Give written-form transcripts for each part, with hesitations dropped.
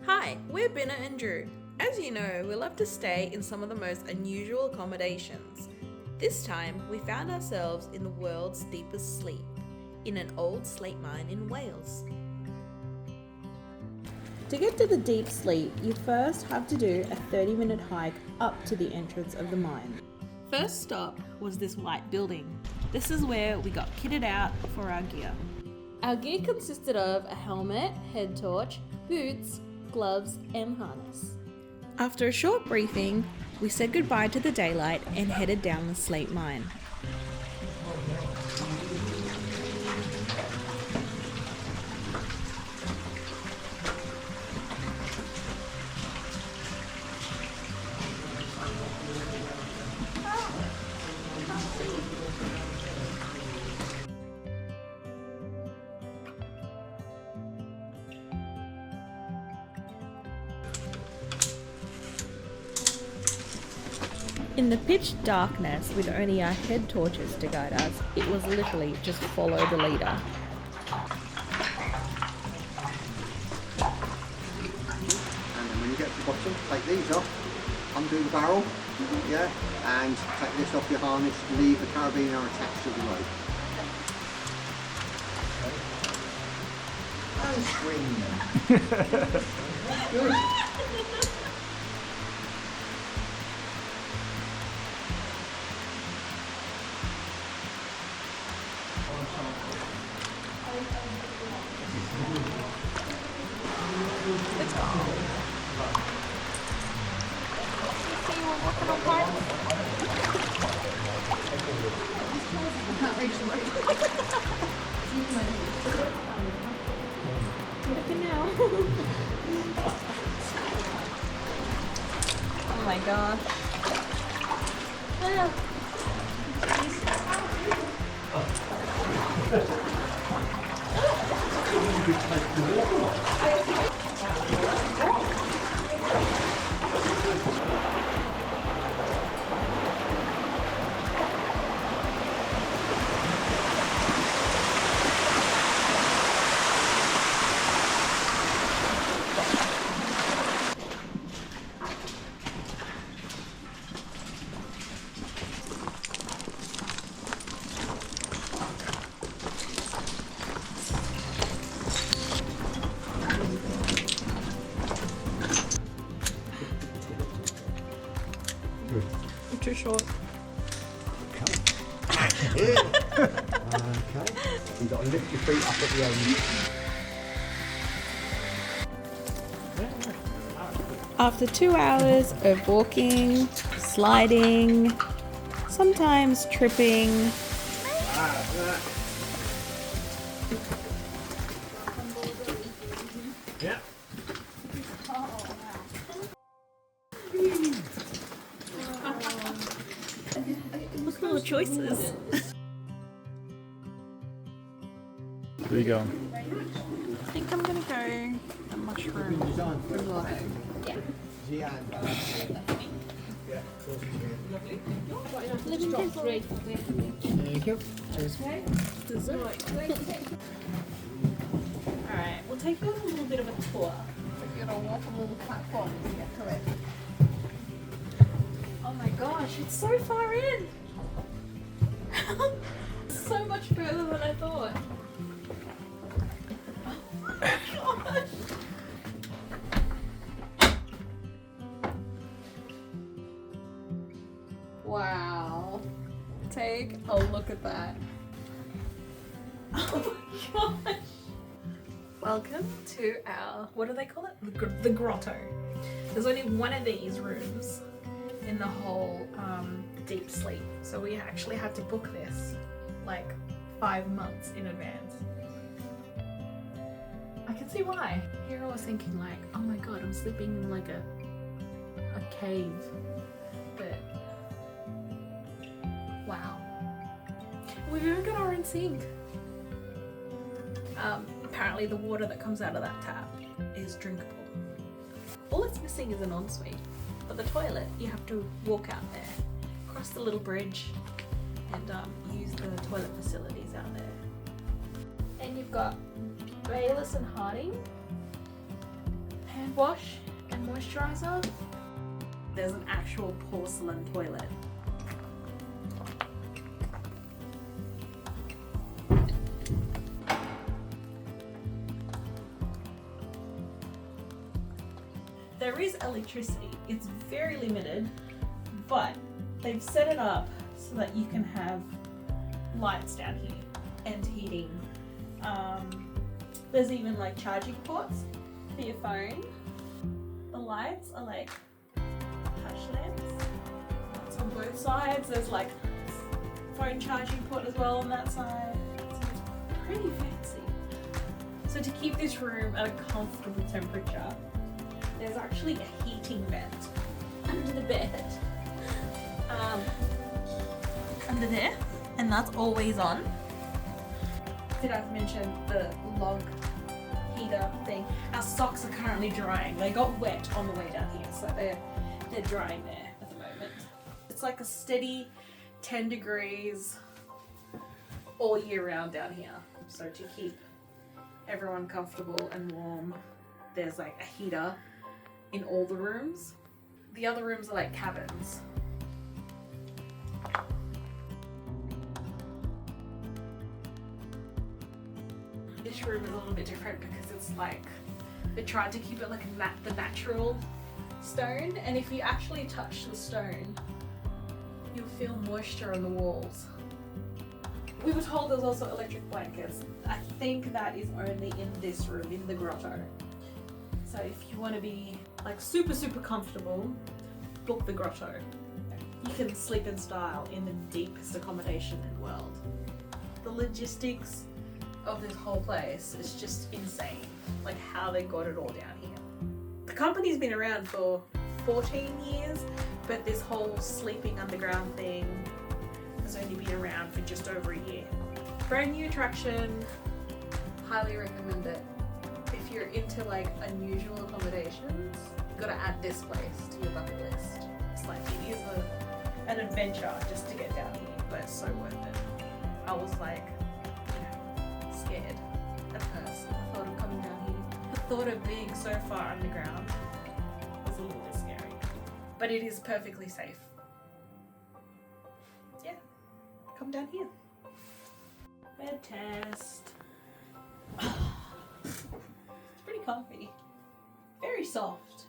Hi, we're Binna and Drew. As you know, we love to stay in some of the most unusual accommodations. This time, we found ourselves in the world's deepest sleep, in an old slate mine in Wales. To get to the deep sleep, you first have to do a 30-minute hike up to the entrance of the mine. First stop was this white building. This is where we got kitted out for our gear. Our gear consisted of a helmet, head torch, boots, gloves, and harness. After a short briefing, we said goodbye to the daylight and headed down the slate mine. In the pitch darkness, with only our head torches to guide us, it was literally just follow the leader. And then when you get to the bottom, take these off, undo the barrel, yeah, and take this off your harness, leave the carabiner attached to the rope. And swing. Good. Oh my gosh. I'm too short. Okay. You've got to lift your feet up at the end. After 2 hours of walking, sliding, sometimes tripping, Yeah. look at all the choices. Where are you going? I think I'm gonna go the mushroom risotto. Yeah. Thank you. Alright, we'll take you on a little bit of a tour. You're gonna walk along the platform to get to it. Oh my gosh, it's so far in! So much further than I thought. Oh my gosh! Wow. Take a look at that. Oh my gosh. Welcome to our, what do they call it? The grotto. There's only one of these rooms in the whole deep sleep. So we actually had to book this like 5 months in advance. I can see why. Here I was thinking like, oh my god, I'm sleeping in like a cave. But wow. We've even got our own sink. Apparently the water that comes out of that tap is drinkable. All it's missing is an ensuite, but the toilet, you have to walk out there, cross the little bridge, and use the toilet facilities out there. And you've got Bayless and Harding, hand wash and moisturizer. There's an actual porcelain toilet. There is electricity. It's very limited, but they've set it up so that you can have lights down here and heating. There's even like charging ports for your phone. The lights are like touch lamps. It's on both sides. There's like phone charging port as well on that side. So it's pretty fancy. So to keep this room at a comfortable temperature, there's actually a heating vent under the bed. Under there, and that's always on. Did I mention the log heater thing? Our socks are currently drying. They got wet on the way down here, so they're drying there at the moment. It's like a steady 10 degrees all year round down here. So to keep everyone comfortable and warm, there's like a heater in all the rooms. The other rooms are like cabins. This room is a little bit different because it's like, they tried to keep it like the natural stone, and if you actually touch the stone, you'll feel moisture on the walls. We were told there's also electric blankets. I think that is only in this room, in the grotto. So if you want to be like super comfortable, book the grotto. You can sleep in style in the deepest accommodation in the world. The logistics of this whole place is just insane, like how they got it all down here. The company's been around for 14 years, but this whole sleeping underground thing has only been around for just over a year. Brand new attraction, highly recommend it. If you're into like unusual accommodations, you gotta add this place to your bucket list. It's like, it is an adventure just to get down here, but it's so worth it. I was like, scared at first. The thought of coming down here, the thought of being so far underground was a little bit scary, but it is perfectly safe. Yeah, come down here. Bed test. It's pretty comfy, very soft,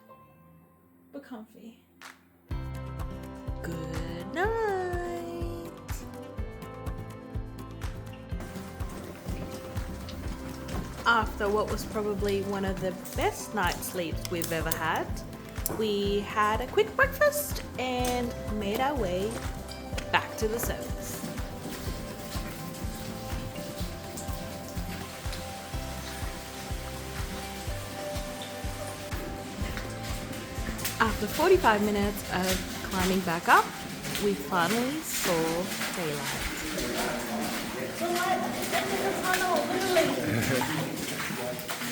but comfy. Good night. After what was probably one of the best night sleeps we've ever had, we had a quick breakfast and made our way back to the service. After 45 minutes of climbing back up, we finally saw daylight. The light at the end of the tunnel, literally.